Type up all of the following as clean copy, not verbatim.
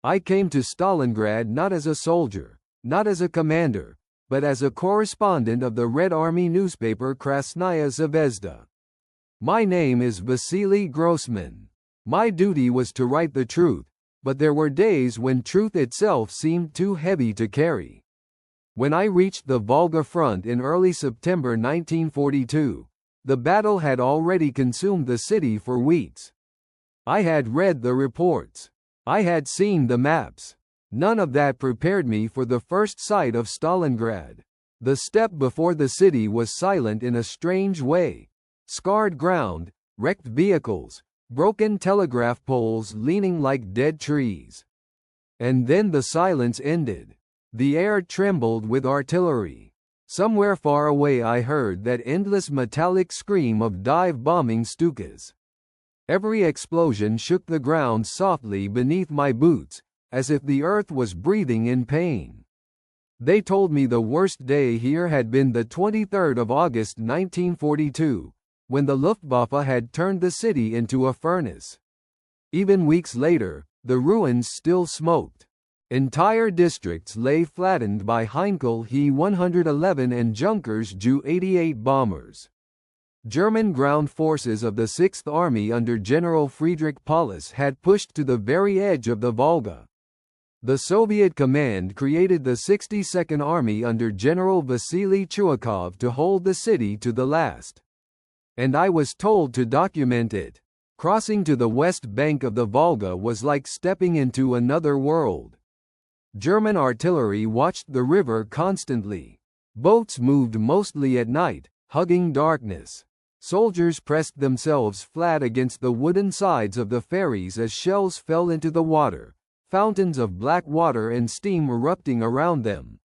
I came to Stalingrad not as a soldier, not as a commander, but as a correspondent of the Red Army newspaper Krasnaya Zvezda. My name is Vasily Grossman. My duty was to write the truth, but there were days when truth itself seemed too heavy to carry. When I reached the Volga front in early September 1942, the battle had already consumed the city for weeks. I had read the reports. I had seen the maps. None of that prepared me for the first sight of Stalingrad. The steppe before the city was silent in a strange way. Scarred ground, wrecked vehicles, broken telegraph poles leaning like dead trees. And then the silence ended. The air trembled with artillery. Somewhere far away I heard that endless metallic scream of dive-bombing Stukas. Every explosion shook the ground softly beneath my boots, as if the earth was breathing in pain. They told me the worst day here had been the 23rd of August 1942, when the Luftwaffe had turned the city into a furnace. Even weeks later, the ruins still smoked. Entire districts lay flattened by Heinkel He-111 and Junkers Ju-88 bombers. German ground forces of the 6th Army under General Friedrich Paulus had pushed to the very edge of the Volga. The Soviet command created the 62nd Army under General Vasily Chuikov to hold the city to the last. And I was told to document it. Crossing to the west bank of the Volga was like stepping into another world. German artillery watched the river constantly. Boats moved mostly at night, hugging darkness. Soldiers pressed themselves flat against the wooden sides of the ferries as shells fell into the water, fountains of black water and steam erupting around them.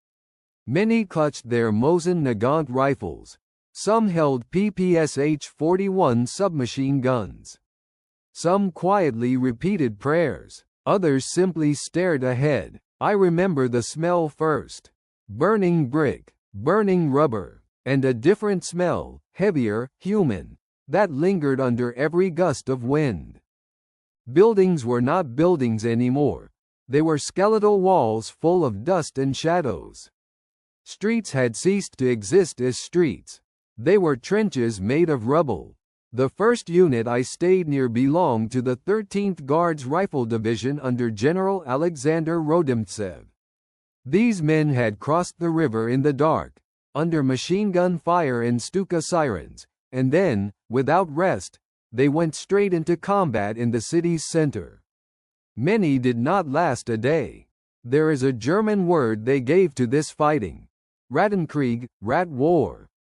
Many clutched their Mosin Nagant rifles. Some held PPSH-41 submachine guns. Some quietly repeated prayers. Others simply stared ahead. I remember the smell first. Burning brick, burning rubber, and a different smell, heavier, human, that lingered under every gust of wind. Buildings were not buildings anymore. They were skeletal walls full of dust and shadows. Streets had ceased to exist as streets. They were trenches made of rubble. The first unit I stayed near belonged to the 13th Guards Rifle Division under General Alexander Rodimtsev. These men had crossed the river in the dark, under machine gun fire and Stuka sirens, and then, without rest, they went straight into combat in the city's center. Many did not last a day. There is a German word they gave to this fighting. Rattenkrieg, rat war.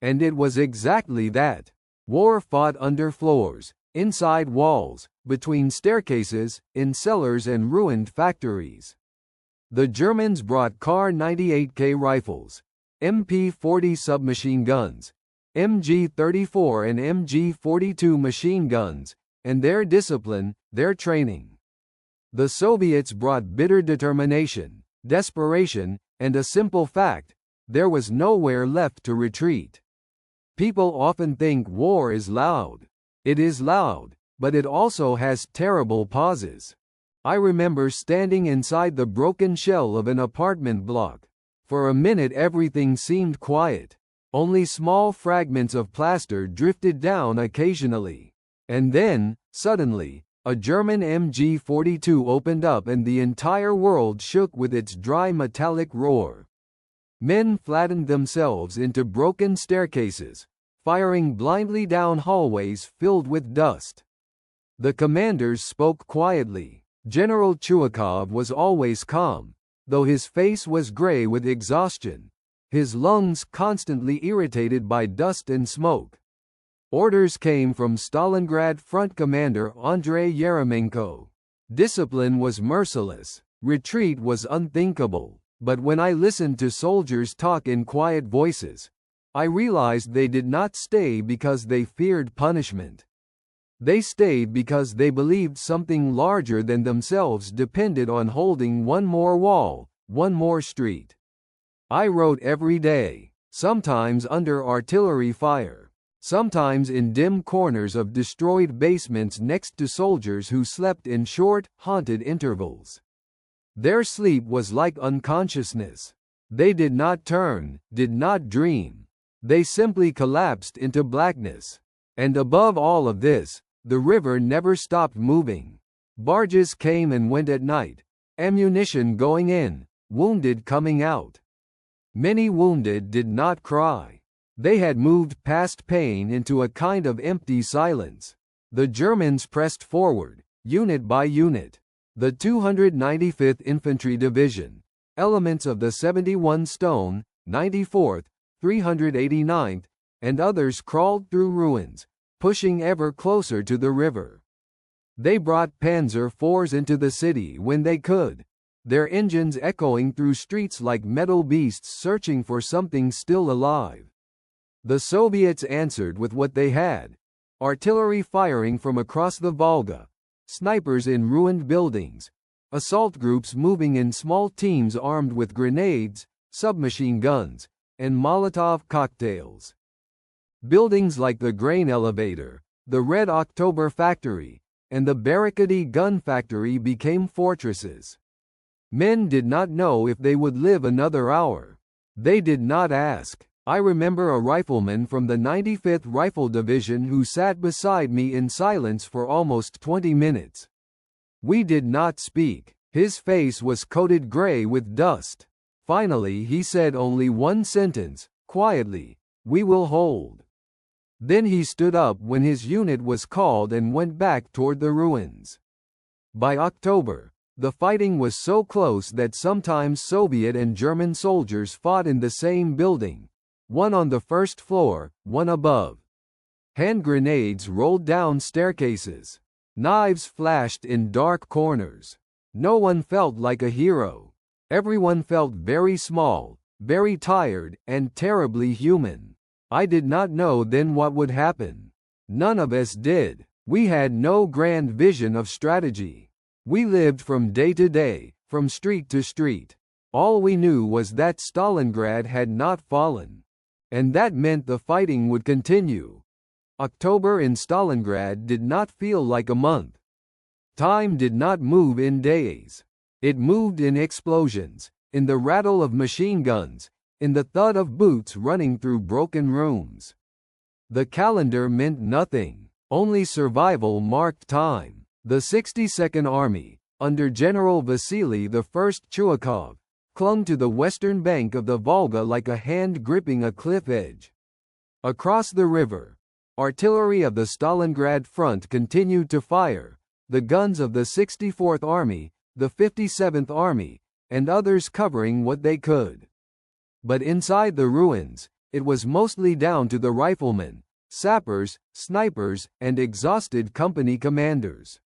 And it was exactly that. War fought under floors, inside walls, between staircases, in cellars and ruined factories. The Germans brought Kar 98K rifles, MP-40 submachine guns, MG-34 and MG-42 machine guns, and their discipline, their training. The Soviets brought bitter determination, desperation, and a simple fact: there was nowhere left to retreat. People often think war is loud. It is loud, but it also has terrible pauses. I remember standing inside the broken shell of an apartment block. For a minute everything seemed quiet. Only small fragments of plaster drifted down occasionally. And then, suddenly, a German MG-42 opened up and the entire world shook with its dry metallic roar. Men flattened themselves into broken staircases, firing blindly down hallways filled with dust. The commanders spoke quietly. General Chuikov was always calm, though his face was gray with exhaustion, his lungs constantly irritated by dust and smoke. Orders came from Stalingrad Front Commander Andrei Yeremenko. Discipline was merciless. Retreat was unthinkable. But when I listened to soldiers talk in quiet voices, I realized they did not stay because they feared punishment. They stayed because they believed something larger than themselves depended on holding one more wall, one more street. I wrote every day, sometimes under artillery fire, sometimes in dim corners of destroyed basements next to soldiers who slept in short, haunted intervals. Their sleep was like unconsciousness. They did not turn, did not dream. They simply collapsed into blackness. And above all of this, the river never stopped moving. Barges came and went at night, ammunition going in, wounded coming out. Many wounded did not cry. They had moved past pain into a kind of empty silence. The Germans pressed forward, unit by unit. The 295th Infantry Division, elements of the 71 Stone, 94th, 389th, and others crawled through ruins, pushing ever closer to the river. They brought Panzer IVs into the city when they could, their engines echoing through streets like metal beasts searching for something still alive. The Soviets answered with what they had: artillery firing from across the Volga, snipers in ruined buildings, assault groups moving in small teams armed with grenades, submachine guns, and Molotov cocktails. Buildings like the grain elevator, the Red October factory, and the Barricade gun factory became fortresses. Men did not know if they would live another hour. They did not ask. I remember a rifleman from the 95th Rifle Division who sat beside me in silence for almost 20 minutes. We did not speak. His face was coated gray with dust. Finally he said only one sentence, quietly, "We will hold." Then he stood up when his unit was called and went back toward the ruins. By October, the fighting was so close that sometimes Soviet and German soldiers fought in the same building, one on the first floor, one above. Hand grenades rolled down staircases. Knives flashed in dark corners. No one felt like a hero. Everyone felt very small, very tired, and terribly human. I did not know then what would happen. None of us did. We had no grand vision of strategy. We lived from day to day, from street to street. All we knew was that Stalingrad had not fallen. And that meant the fighting would continue. October in Stalingrad did not feel like a month. Time did not move in days. It moved in explosions, in the rattle of machine guns, in the thud of boots running through broken rooms. The calendar meant nothing. Only survival marked time. The 62nd Army, under General Vasily I Chuikov, clung to the western bank of the Volga like a hand gripping a cliff edge. Across the river, artillery of the Stalingrad front continued to fire, the guns of the 64th Army, the 57th Army, and others covering what they could. But inside the ruins, it was mostly down to the riflemen, sappers, snipers, and exhausted company commanders.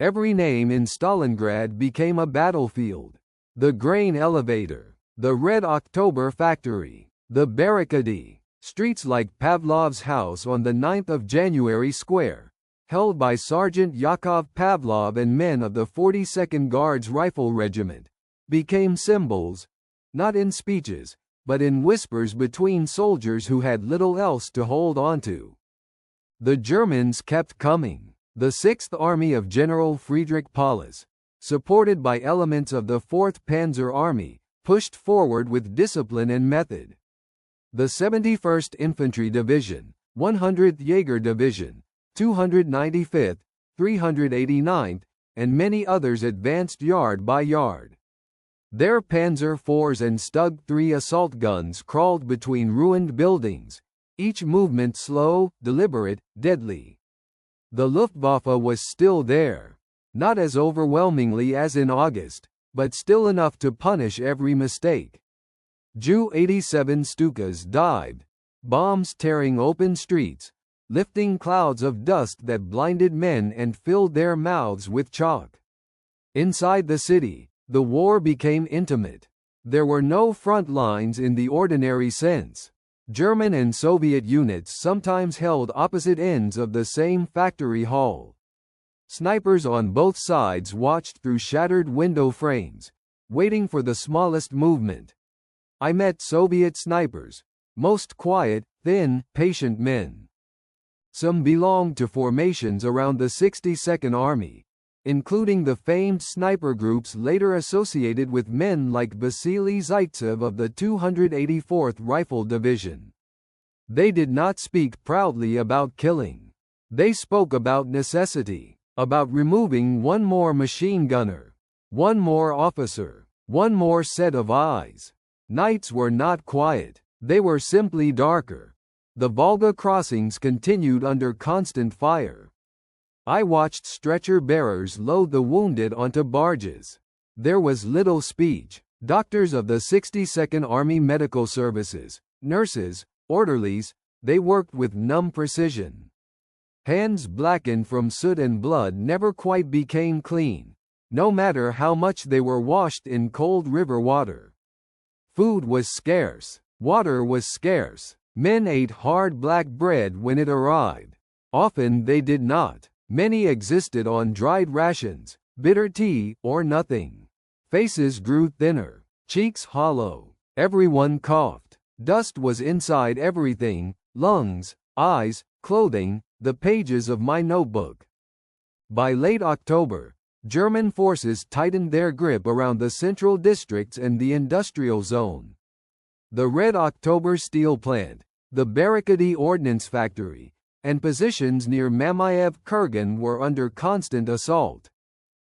Every name in Stalingrad became a battlefield. The grain elevator, the Red October factory, the Barricade, streets like Pavlov's house on the 9th of January Square, held by Sergeant Yakov Pavlov and men of the 42nd Guards Rifle Regiment, became symbols, not in speeches, but in whispers between soldiers who had little else to hold on to. The Germans kept coming. The 6th Army of General Friedrich Paulus, supported by elements of the 4th Panzer Army, pushed forward with discipline and method. The 71st Infantry Division, 100th Jaeger Division, 295th, 389th, and many others advanced yard by yard. Their Panzer IVs and Stug 3 assault guns crawled between ruined buildings, each movement slow, deliberate, deadly. The Luftwaffe was still there, not as overwhelmingly as in August, but still enough to punish every mistake. Ju-87 Stukas dived, bombs tearing open streets, lifting clouds of dust that blinded men and filled their mouths with chalk. Inside the city, the war became intimate. There were no front lines in the ordinary sense. German and Soviet units sometimes held opposite ends of the same factory hall. Snipers on both sides watched through shattered window frames, waiting for the smallest movement. I met Soviet snipers, most quiet, thin, patient men. Some belonged to formations around the 62nd Army, including the famed sniper groups later associated with men like Vasily Zaitsev of the 284th Rifle Division. They did not speak proudly about killing. They spoke about necessity, about removing one more machine gunner, one more officer, one more set of eyes. Nights were not quiet, they were simply darker. The Volga crossings continued under constant fire. I watched stretcher bearers load the wounded onto barges. There was little speech. Doctors of the 62nd Army Medical Services, nurses, orderlies, they worked with numb precision. Hands blackened from soot and blood never quite became clean, no matter how much they were washed in cold river water. Food was scarce. Water was scarce. Men ate hard black bread when it arrived. Often they did not. Many existed on dried rations, bitter tea, or nothing. Faces grew thinner, cheeks hollow. Everyone coughed. Dust was inside everything: lungs, eyes, clothing, the pages of my notebook. By late October, German forces tightened their grip around the central districts and the industrial zone. The Red October steel plant, the Barricady ordnance factory, and positions near Mamayev-Kurgan were under constant assault.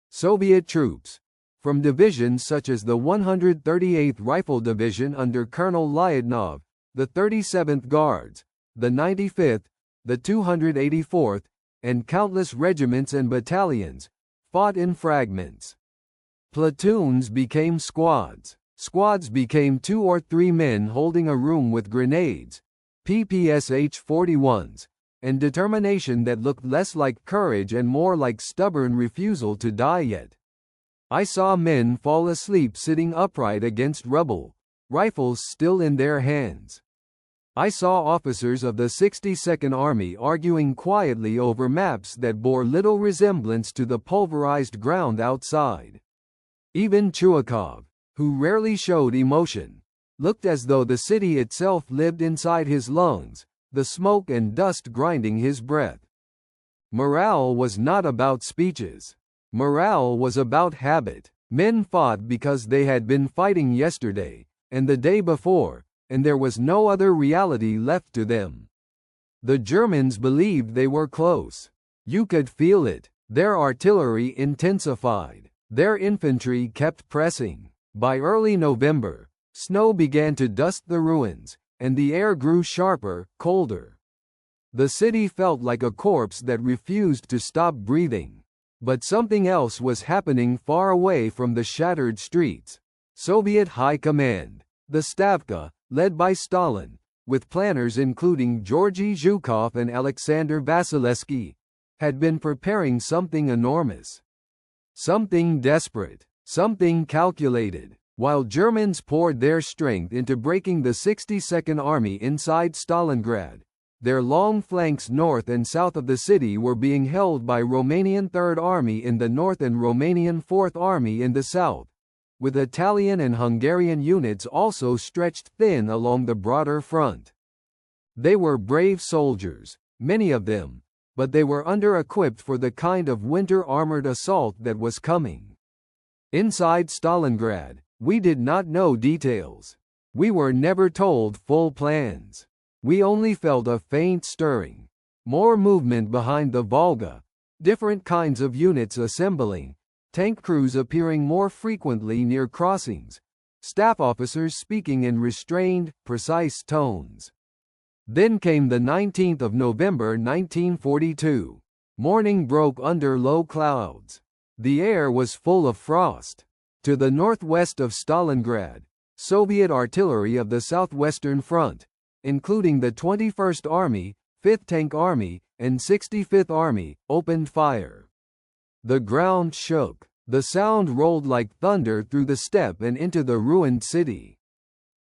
Soviet troops, from divisions such as the 138th Rifle Division under Colonel Lyudnov, the 37th Guards, the 95th, the 284th, and countless regiments and battalions, fought in fragments. Platoons became squads. Squads became 2 or 3 men holding a room with grenades, PPSH-41s, and determination that looked less like courage and more like stubborn refusal to die yet. I saw men fall asleep sitting upright against rubble, rifles still in their hands. I saw officers of the 62nd Army arguing quietly over maps that bore little resemblance to the pulverized ground outside. Even Chuikov, who rarely showed emotion, looked as though the city itself lived inside his lungs, the smoke and dust grinding his breath. Morale was not about speeches. Morale was about habit. Men fought because they had been fighting yesterday, and the day before, and there was no other reality left to them. The Germans believed they were close. You could feel it. Their artillery intensified. Their infantry kept pressing. By early November, snow began to dust the ruins, and the air grew sharper, colder. The city felt like a corpse that refused to stop breathing. But something else was happening far away from the shattered streets. Soviet High Command, the Stavka, led by Stalin, with planners including Georgy Zhukov and Alexander Vasilevsky, had been preparing something enormous. Something desperate, something calculated. While Germans poured their strength into breaking the 62nd Army inside Stalingrad, their long flanks north and south of the city were being held by Romanian Third Army in the north and Romanian Fourth Army in the south, with Italian and Hungarian units also stretched thin along the broader front. They were brave soldiers, many of them, but they were under-equipped for the kind of winter armored assault that was coming. Inside Stalingrad, we did not know details. We were never told full plans. We only felt a faint stirring, more movement behind the Volga, different kinds of units assembling, tank crews appearing more frequently near crossings, staff officers speaking in restrained, precise tones. Then came the 19th of November 1942. Morning broke under low clouds. The air was full of frost. To the northwest of Stalingrad, Soviet artillery of the Southwestern Front, including the 21st Army, 5th Tank Army, and 65th Army, opened fire. The ground shook. The sound rolled like thunder through the steppe and into the ruined city.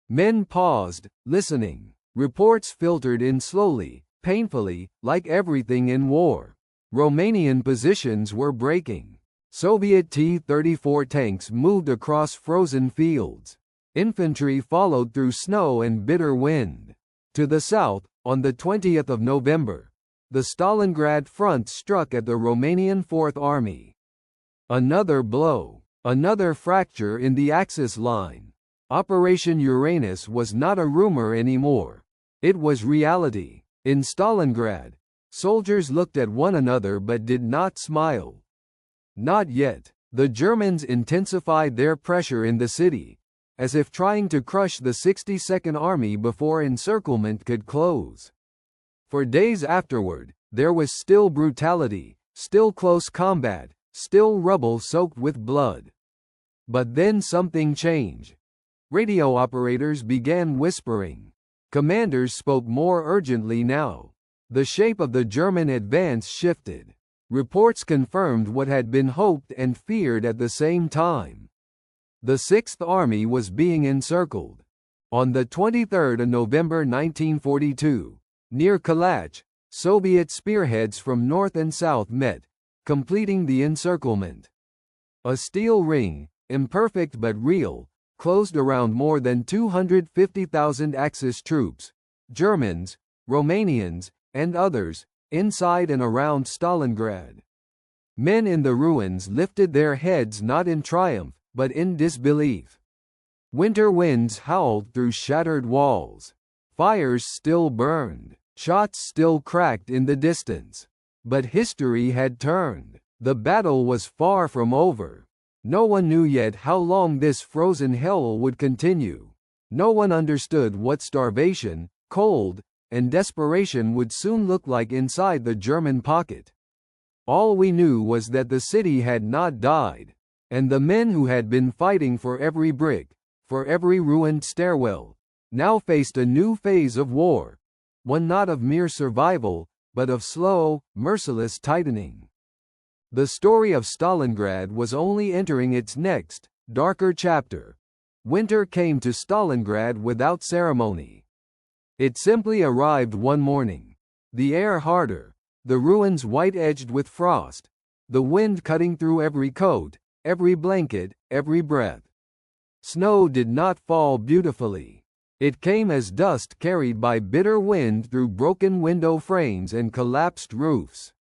Men paused, listening. Reports filtered in slowly, painfully, like everything in war. Romanian positions were breaking. Soviet T-34 tanks moved across frozen fields. Infantry followed through snow and bitter wind. To the south, on the 20th of November, the Stalingrad front struck at the Romanian Fourth Army. Another blow. Another fracture in the Axis line. Operation Uranus was not a rumor anymore. It was reality. In Stalingrad, soldiers looked at one another but did not smile. Not yet. The Germans intensified their pressure in the city, as if trying to crush the 62nd Army before encirclement could close. For days afterward, there was still brutality, still close combat, still rubble soaked with blood. But then something changed. Radio operators began whispering. Commanders spoke more urgently now. The shape of the German advance shifted. Reports confirmed what had been hoped and feared at the same time. The Sixth Army was being encircled. On the 23rd of November 1942, near Kalach, Soviet spearheads from north and south met, completing the encirclement. A steel ring, imperfect but real, closed around more than 250,000 Axis troops, Germans, Romanians, and others, inside and around Stalingrad. Men in the ruins lifted their heads not in triumph, but in disbelief. Winter winds howled through shattered walls. Fires still burned. Shots still cracked in the distance. But history had turned. The battle was far from over. No one knew yet how long this frozen hell would continue. No one understood what starvation, cold, and desperation would soon look like inside the German pocket. All we knew was that the city had not died, and the men who had been fighting for every brick, for every ruined stairwell, now faced a new phase of war, one not of mere survival, but of slow, merciless tightening. The story of Stalingrad was only entering its next, darker chapter. Winter came to Stalingrad without ceremony. It simply arrived one morning. The air harder, the ruins white-edged with frost, the wind cutting through every coat, every blanket, every breath. Snow did not fall beautifully. It came as dust carried by bitter wind through broken window frames and collapsed roofs.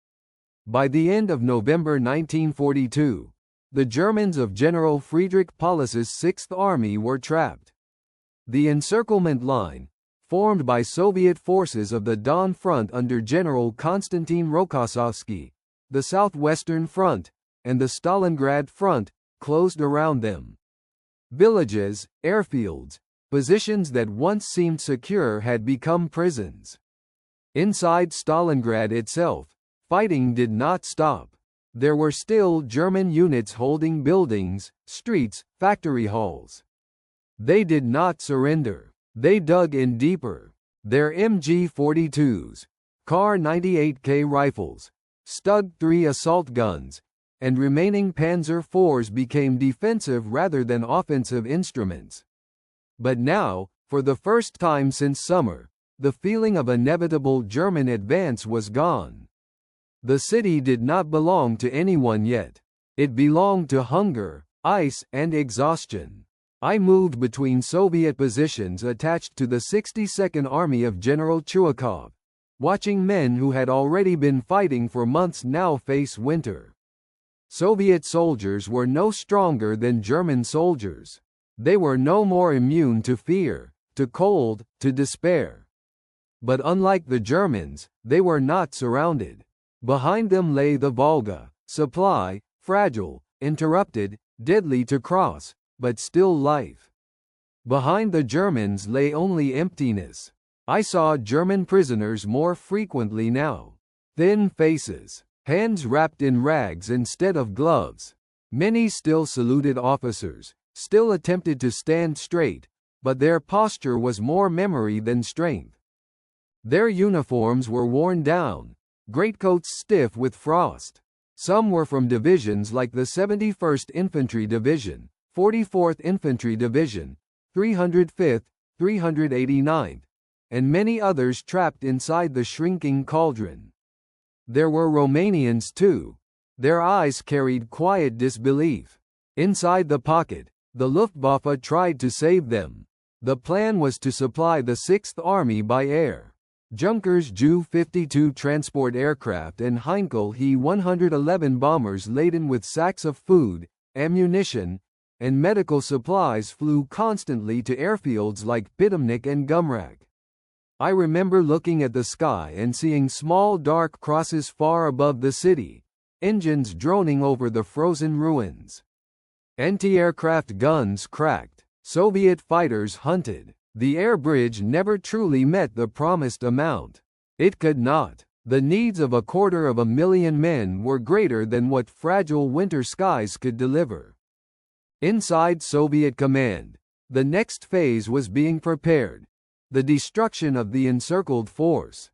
By the end of November 1942, the Germans of General Friedrich Paulus's Sixth Army were trapped. The encirclement line, formed by Soviet forces of the Don Front under General Konstantin Rokossovsky, the Southwestern Front, and the Stalingrad Front, closed around them. Villages, airfields, positions that once seemed secure had become prisons. Inside Stalingrad itself, fighting did not stop. There were still German units holding buildings, streets, factory halls. They did not surrender. They dug in deeper. Their MG-42s, Kar-98K rifles, Stug-3 assault guns, and remaining Panzer IVs became defensive rather than offensive instruments. But now, for the first time since summer, the feeling of inevitable German advance was gone. The city did not belong to anyone yet. It belonged to hunger, ice, and exhaustion. I moved between Soviet positions attached to the 62nd Army of General Chuikov, watching men who had already been fighting for months now face winter. Soviet soldiers were no stronger than German soldiers. They were no more immune to fear, to cold, to despair. But unlike the Germans, they were not surrounded. Behind them lay the Volga, supply, fragile, interrupted, deadly to cross, but still life. Behind the Germans lay only emptiness. I saw German prisoners more frequently now. Thin faces, hands wrapped in rags instead of gloves. Many still saluted officers, still attempted to stand straight, but their posture was more memory than strength. Their uniforms were worn down, greatcoats stiff with frost. Some were from divisions like the 71st Infantry Division, 44th Infantry Division, 305th, 389th, and many others trapped inside the shrinking cauldron. There were Romanians too. Their eyes carried quiet disbelief. Inside the pocket, the Luftwaffe tried to save them. The plan was to supply the Sixth Army by air. Junkers Ju-52 transport aircraft and Heinkel He-111 bombers laden with sacks of food, ammunition, and medical supplies flew constantly to airfields like Pitomnik and Gumrak. I remember looking at the sky and seeing small dark crosses far above the city, engines droning over the frozen ruins. Anti-aircraft guns cracked, Soviet fighters hunted. The air bridge never truly met the promised amount. It could not. The needs of 250,000 men were greater than what fragile winter skies could deliver. Inside Soviet command, the next phase was being prepared, the destruction of the encircled force.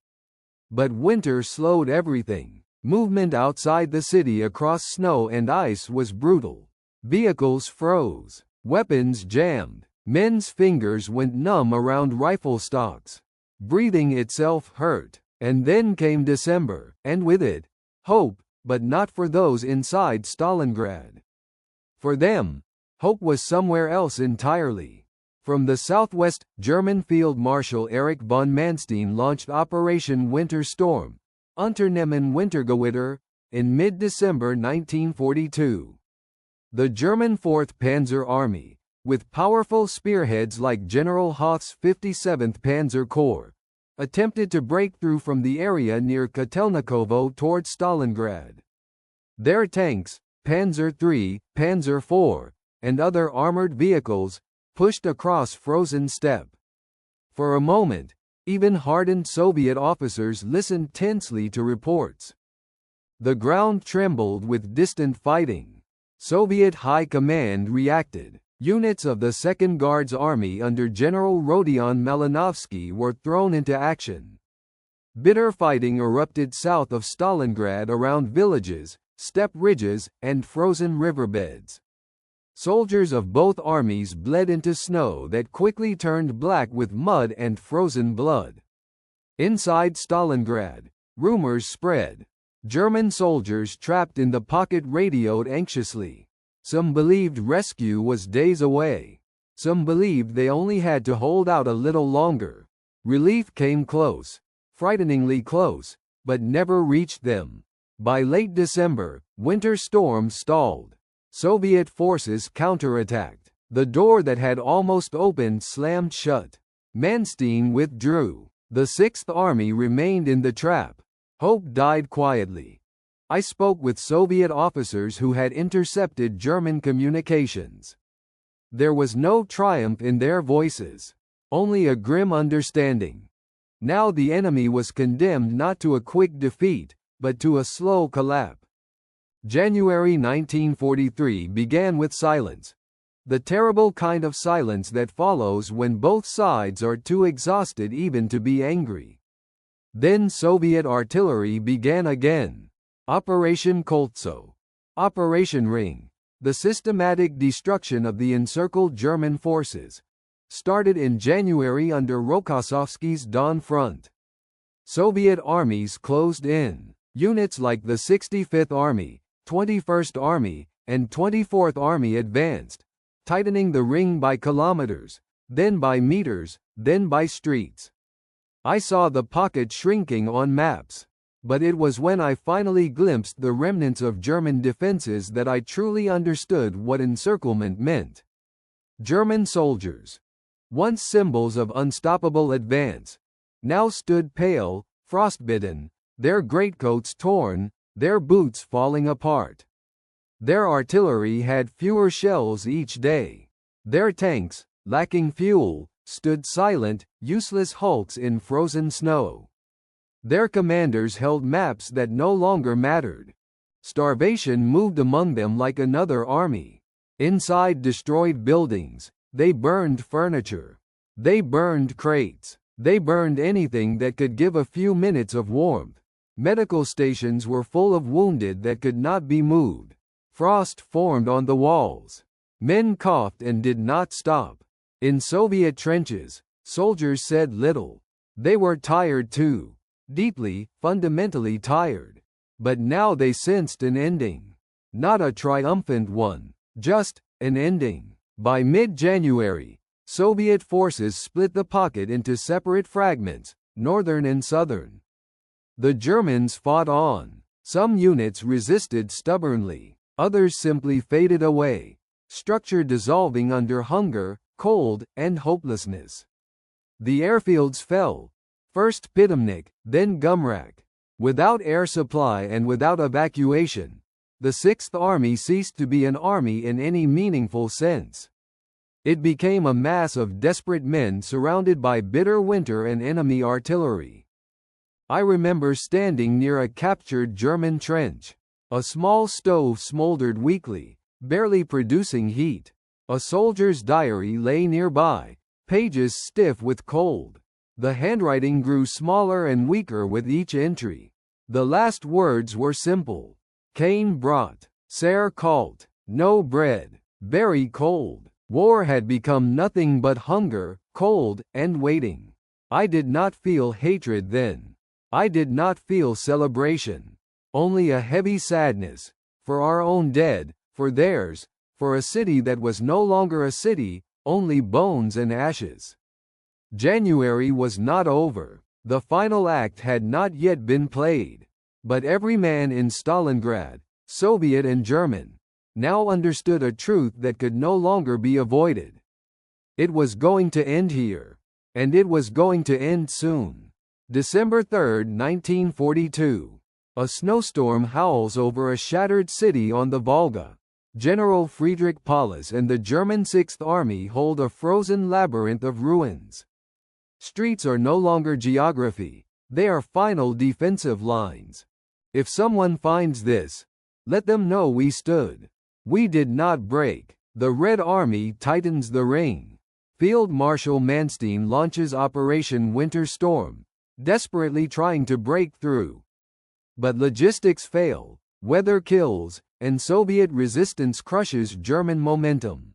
But winter slowed everything. Movement outside the city across snow and ice was brutal. Vehicles froze, weapons jammed, men's fingers went numb around rifle stocks. Breathing itself hurt. And then came December, and with it, hope, but not for those inside Stalingrad. For them, hope was somewhere else entirely. From the southwest, German Field Marshal Erich von Manstein launched Operation Winter Storm, Unternehmen Wintergewitter, in mid-December 1942. The German 4th Panzer Army, with powerful spearheads like General Hoth's 57th Panzer Corps, attempted to break through from the area near Kotelnikovo toward Stalingrad. Their tanks, Panzer III, Panzer IV, and other armored vehicles, pushed across frozen steppe. For a moment, even hardened Soviet officers listened tensely to reports. The ground trembled with distant fighting. Soviet High Command reacted. Units of the 2nd Guards Army under General Rodion Malinovsky were thrown into action. Bitter fighting erupted south of Stalingrad around villages, steppe ridges, and frozen riverbeds. Soldiers of both armies bled into snow that quickly turned black with mud and frozen blood. Inside Stalingrad, rumors spread. German soldiers trapped in the pocket radioed anxiously. Some believed rescue was days away. Some believed they only had to hold out a little longer. Relief came close, frighteningly close, but never reached them. By late December, winter storms stalled. Soviet forces counterattacked. The door that had almost opened slammed shut. Manstein withdrew. The 6th Army remained in the trap. Hope died quietly. I spoke with Soviet officers who had intercepted German communications. There was no triumph in their voices, only a grim understanding. Now the enemy was condemned not to a quick defeat, but to a slow collapse. January 1943 began with silence. The terrible kind of silence that follows when both sides are too exhausted even to be angry. Then Soviet artillery began again. Operation Koltso. Operation Ring, the systematic destruction of the encircled German forces, started in January under Rokossovsky's Don Front. Soviet armies closed in. Units like the 65th Army, 21st Army, and 24th Army advanced, tightening the ring by kilometers, then by meters, then by streets. I saw the pocket shrinking on maps. But it was when I finally glimpsed the remnants of German defenses that I truly understood what encirclement meant. German soldiers, once symbols of unstoppable advance, now stood pale, frostbitten, their greatcoats torn, their boots falling apart. Their artillery had fewer shells each day. Their tanks, lacking fuel, stood silent, useless hulks in frozen snow. Their commanders held maps that no longer mattered. Starvation moved among them like another army. Inside destroyed buildings, they burned furniture. They burned crates. They burned anything that could give a few minutes of warmth. Medical stations were full of wounded that could not be moved. Frost formed on the walls. Men coughed and did not stop. In Soviet trenches, soldiers said little. They were tired too. Deeply, fundamentally tired. But now they sensed an ending. Not a triumphant one, just an ending. By mid-January, Soviet forces split the pocket into separate fragments, northern and southern. The Germans fought on. Some units resisted stubbornly, others simply faded away, structure dissolving under hunger, cold, and hopelessness. The airfields fell, first Pitomnik, then Gumrak. Without air supply and without evacuation, the Sixth Army ceased to be an army in any meaningful sense. It became a mass of desperate men surrounded by bitter winter and enemy artillery. I remember standing near a captured German trench. A small stove smoldered weakly, barely producing heat. A soldier's diary lay nearby, pages stiff with cold. The handwriting grew smaller and weaker with each entry. The last words were simple. Keine Brot, sehr kalt, no bread, very cold. War had become nothing but hunger, cold, and waiting. I did not feel hatred then. I did not feel celebration. Only a heavy sadness. For our own dead, for theirs, for a city that was no longer a city, only bones and ashes. January was not over. The final act had not yet been played. But every man in Stalingrad, Soviet and German, now understood a truth that could no longer be avoided. It was going to end here. And it was going to end soon. December 3, 1942. A snowstorm howls over a shattered city on the Volga. General Friedrich Paulus and the German Sixth Army hold a frozen labyrinth of ruins. Streets are no longer geography, they are final defensive lines. If someone finds this, let them know we stood. We did not break. The Red Army tightens the ring. Field Marshal Manstein launches Operation Winter Storm, desperately trying to break through. But logistics fail, weather kills, and Soviet resistance crushes German momentum.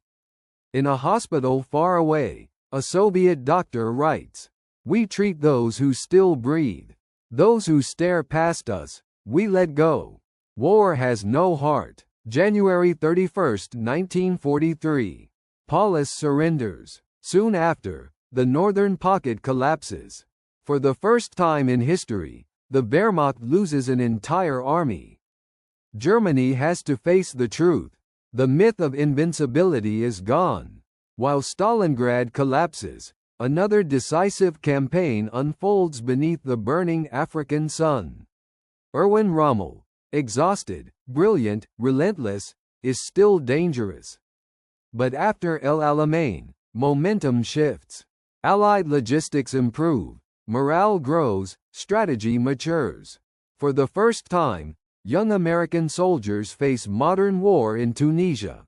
In a hospital far away, a Soviet doctor writes, "We treat those who still breathe. Those who stare past us, we let go. War has no heart." January 31, 1943. Paulus surrenders. Soon after, the northern pocket collapses. For the first time in history, the Wehrmacht loses an entire army. Germany has to face the truth. The myth of invincibility is gone. While Stalingrad collapses, another decisive campaign unfolds beneath the burning African sun. Erwin Rommel, exhausted, brilliant, relentless, is still dangerous. But after El Alamein, momentum shifts. Allied logistics improve. Morale grows, strategy matures. For the first time, young American soldiers face modern war in Tunisia.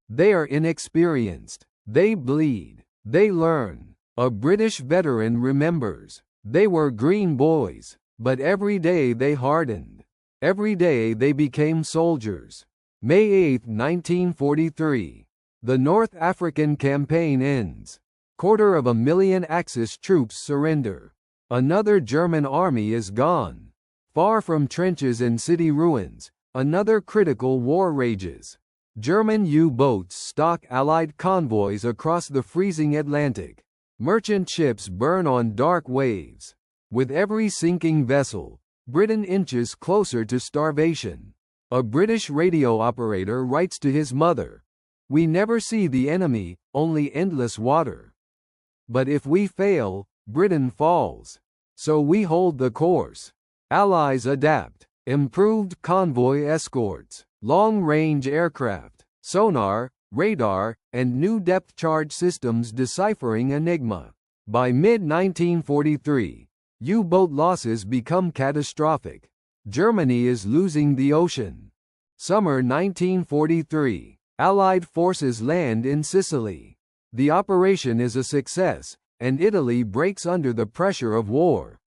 They are inexperienced. They bleed. They learn. A British veteran remembers. They were green boys, but every day they hardened. Every day they became soldiers. May 8, 1943. The North African campaign ends. 250,000 Axis troops surrender. Another German army is gone. Far from trenches and city ruins, another critical war rages. German U-boats stalk Allied convoys across the freezing Atlantic. Merchant ships burn on dark waves. With every sinking vessel, Britain inches closer to starvation. A British radio operator writes to his mother, "We never see the enemy, only endless water. But if we fail, Britain falls. So we hold the course." Allies adapt. Improved convoy escorts, long-range aircraft, sonar, radar, and new depth-charge systems deciphering Enigma. By mid-1943, U-boat losses become catastrophic. Germany is losing the ocean. Summer 1943, Allied forces land in Sicily. The operation is a success, and Italy breaks under the pressure of war.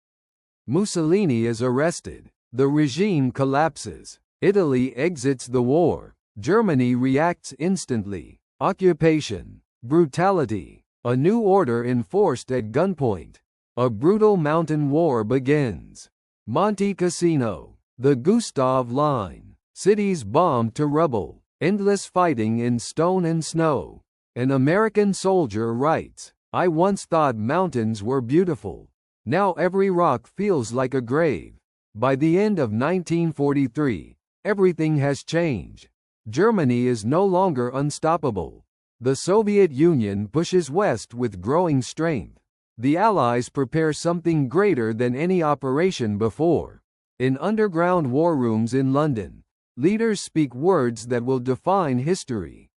Mussolini is arrested. The regime collapses. Italy exits the war. Germany reacts instantly. Occupation. Brutality. A new order enforced at gunpoint. A brutal mountain war begins. Monte Cassino. The Gustav Line. Cities bombed to rubble. Endless fighting in stone and snow. An American soldier writes, "I once thought mountains were beautiful. Now every rock feels like a grave. By the end of 1943, everything has changed. Germany is no longer unstoppable. The Soviet Union pushes west with growing strength. The Allies prepare something greater than any operation before. In underground war rooms in London, leaders speak words that will define history.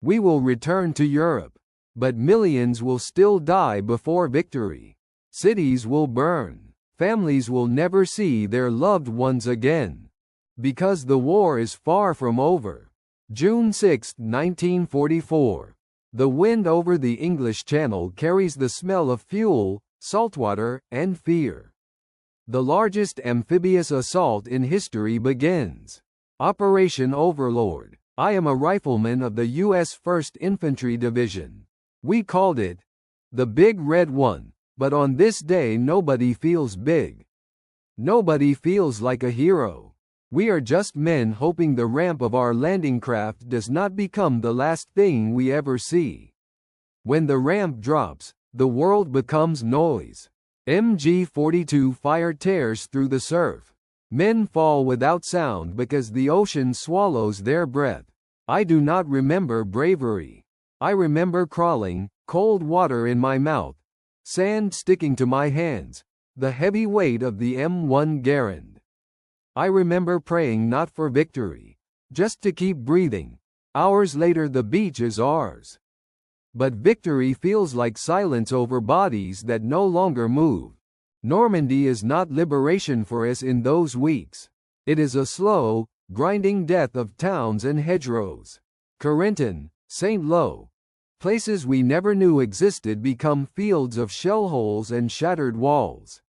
We will return to Europe, but millions will still die before victory. Cities will burn. Families will never see their loved ones again. Because the war is far from over. June 6, 1944. The wind over the English Channel carries the smell of fuel, saltwater, and fear. The largest amphibious assault in history begins. Operation Overlord. I am a rifleman of the U.S. 1st Infantry Division. We called it the Big Red One, but on this day nobody feels big. Nobody feels like a hero. We are just men hoping the ramp of our landing craft does not become the last thing we ever see. When the ramp drops, the world becomes noise. MG-42 fire tears through the surf. Men fall without sound because the ocean swallows their breath. I do not remember bravery. I remember crawling, cold water in my mouth, sand sticking to my hands, the heavy weight of the M1 Garand. I remember praying not for victory, just to keep breathing. Hours later the beach is ours. But victory feels like silence over bodies that no longer move. Normandy is not liberation for us in those weeks. It is a slow, grinding death of towns and hedgerows. Corentin, St. Lo. Places we never knew existed become fields of shell holes and shattered walls.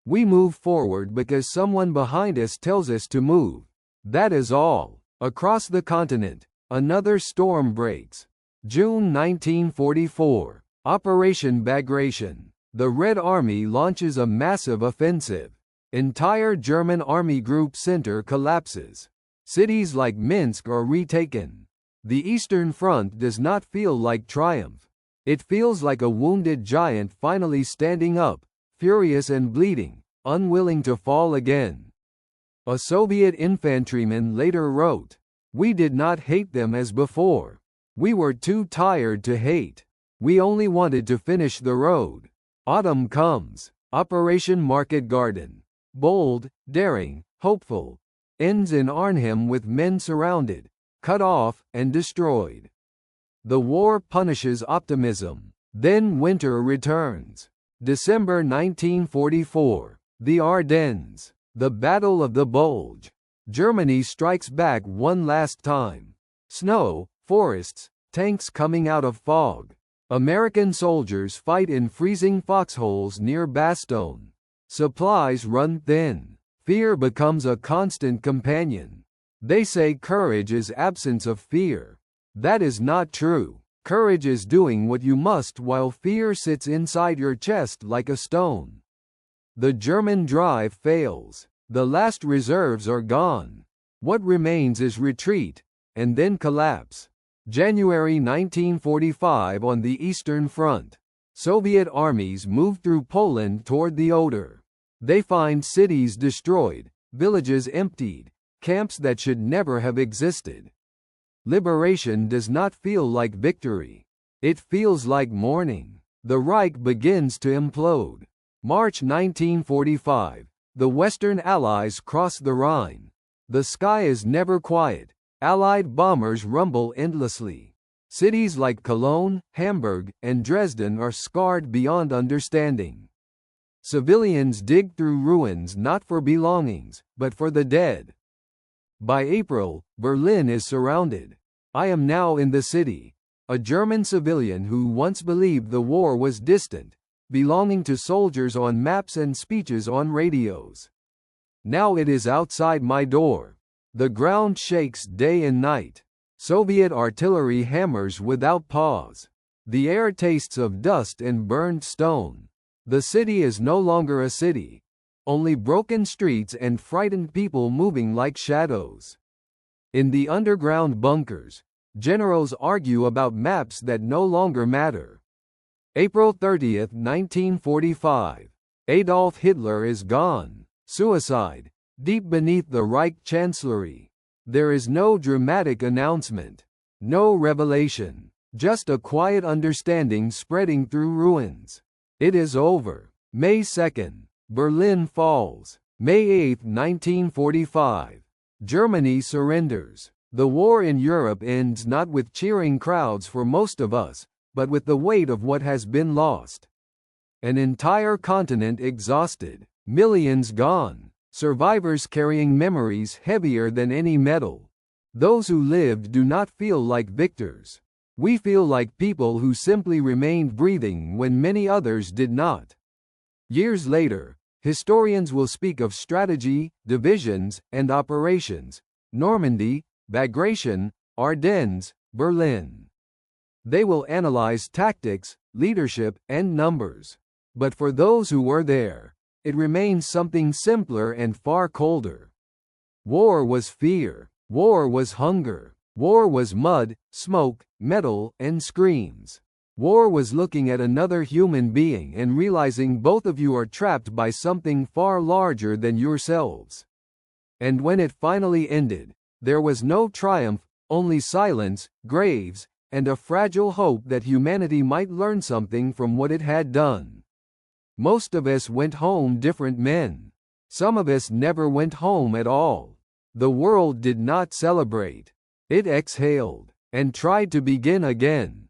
We move forward because someone behind us tells us to move. That is all. Across the continent, another storm breaks. June 1944. Operation Bagration. The Red Army launches a massive offensive. Entire German army group center collapses. Cities like Minsk are retaken. The Eastern Front does not feel like triumph. It feels like a wounded giant finally standing up, furious and bleeding, unwilling to fall again. A Soviet infantryman later wrote, "We did not hate them as before. We were too tired to hate. We only wanted to finish the road." Autumn comes. Operation Market Garden. Bold, daring, hopeful. Ends in Arnhem with men surrounded, cut off, and destroyed. The war punishes optimism. Then winter returns. December 1944. The Ardennes. The Battle of the Bulge. Germany strikes back one last time. Snow, forests, tanks coming out of fog. American soldiers fight in freezing foxholes near Bastogne. Supplies run thin. Fear becomes a constant companion. They say courage is absence of fear. That is not true. Courage is doing what you must while fear sits inside your chest like a stone. The German drive fails. The last reserves are gone. What remains is retreat, and then collapse. January 1945 on the Eastern Front. Soviet armies move through Poland toward the Oder. They find cities destroyed, villages emptied, camps that should never have existed. Liberation does not feel like victory. It feels like mourning. The Reich begins to implode. March 1945. The Western Allies cross the Rhine. The sky is never quiet. Allied bombers rumble endlessly. Cities like Cologne, Hamburg, and Dresden are scarred beyond understanding. Civilians dig through ruins not for belongings, but for the dead. By April, Berlin is surrounded. I am now in the city. A German civilian who once believed the war was distant, belonging to soldiers on maps and speeches on radios. Now it is outside my door. The ground shakes day and night. Soviet artillery hammers without pause. The air tastes of dust and burned stone. The city is no longer a city. Only broken streets and frightened people moving like shadows. In the underground bunkers, generals argue about maps that no longer matter. April 30, 1945. Adolf Hitler is gone. Suicide. Deep beneath the Reich Chancellery. There is no dramatic announcement. No revelation. Just a quiet understanding spreading through ruins. It is over. May 2nd. Berlin falls. May 8, 1945. Germany surrenders. The war in Europe ends not with cheering crowds for most of us, but with the weight of what has been lost. An entire continent exhausted. Millions gone. Survivors carrying memories heavier than any medal. Those who lived do not feel like victors. We feel like people who simply remained breathing when many others did not. Years later, historians will speak of strategy, divisions, and operations. Normandy, Bagration, Ardennes, Berlin. They will analyze tactics, leadership, and numbers. But for those who were there, it remains something simpler and far colder. War was fear. War was hunger. War was mud, smoke, metal, and screams. War was looking at another human being and realizing both of you are trapped by something far larger than yourselves. And when it finally ended, there was no triumph, only silence, graves, and a fragile hope that humanity might learn something from what it had done. Most of us went home different men. Some of us never went home at all. The world did not celebrate. It exhaled and tried to begin again.